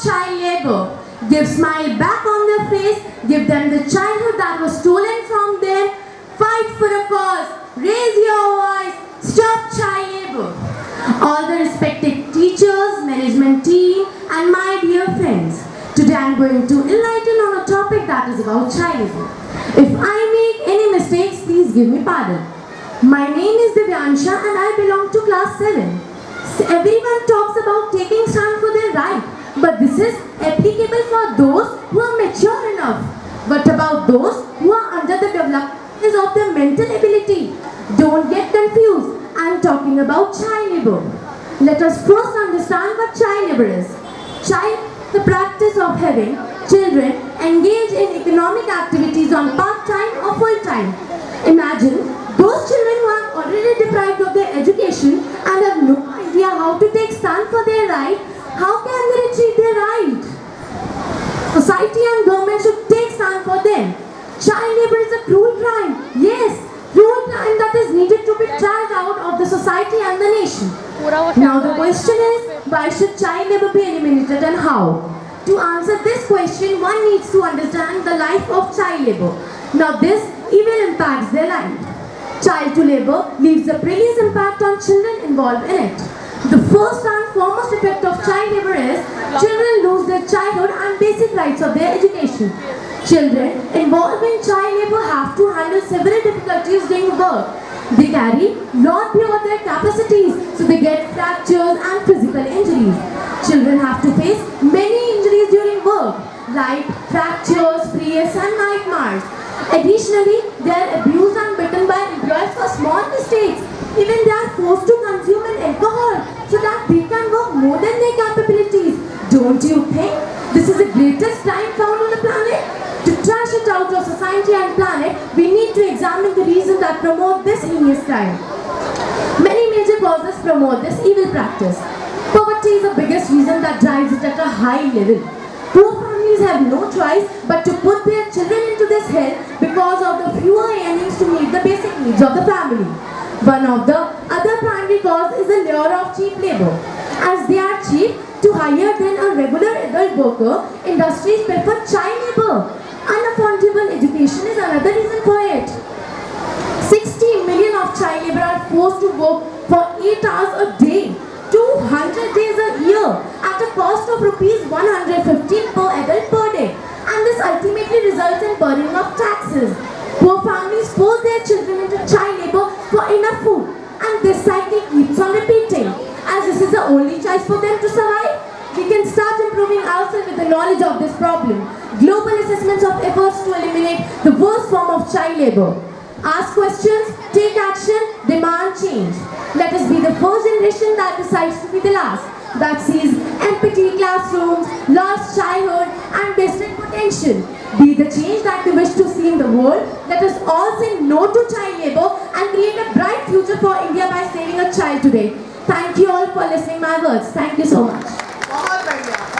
child labor. Give smile back on their face. Give them the childhood that was stolen from them. Fight for a cause. Raise your voice. Stop child labor. All the respected teachers, management team, and my dear friends. Today I am going to enlighten on a topic that is about child labor. If I make any mistakes, please give me pardon. My name is Divyansha and I belong to class 7. Everyone talks about taking stand for their right, but this is applicable for those who are mature enough. What about those who are under the development of their mental ability? Don't get confused. I am talking about child labor. Let us first understand what child labor is. Child, the practice of having children engage in economic activities on part-time or full-time. Imagine those children who are already deprived of their education and have no idea how to take stand for their right. How can they retrieve their right? Society and government should take stand for them. Child labor is a cruel crime. Yes, cruel crime that is needed to be dragged out of the society and the nation. Now the question is, why should child labor be eliminated and how? To answer this question, one needs to understand the life of child labor. Now this evil impacts their life. Child to labor leaves a previous impact on children involved in it. The first and foremost effect of child labor is children lose their childhood and basic rights of their education. Children involved in child labor have to handle several difficulties during work. They carry lot beyond their capacities, so they get fractures and physical injuries. Children have to face many injuries during work, like fractures, sprays and nightmares. Additionally, they are abused and bitten by employers for small mistakes. Even they are forced to consume an alcohol so that they can work more than their capabilities. Don't you think this is the greatest crime found on the planet? To trash it out of society and planet, we need to examine the reasons that promote this heinous crime. Many major causes promote this evil practice. Poverty is the biggest reason that drives it at a high level. Poor families have no choice but to put their children into this hell because of the fewer earnings to meet the basic needs of the family. One of the other primary cause is the lure of cheap labor. As they are cheap to hire than a regular adult worker, industries prefer child labor. Unaffordable education is another reason for it. 60 million of child labor are forced to work for 8 hours a day, 200 days a year, at a cost of rupees 115 per adult per day. And this ultimately results in burning of taxes. Poor families force their children into child labor for enough food. And this cycle keeps on repeating. As this is the only choice for them to survive, we can start improving ourselves with the knowledge of this problem. Global assessments of efforts to eliminate the worst form of child labor. Ask questions, take action, demand change. Let us be the first generation that decides to be the last, that sees empty classrooms, lost childhood and wasted potential. Be the change that we wish to see in the world. Let us all say no to child labor and create a bright future for India by saving a child today. Thank you all for listening my words. Thank you so much. बहुत बढ़िया।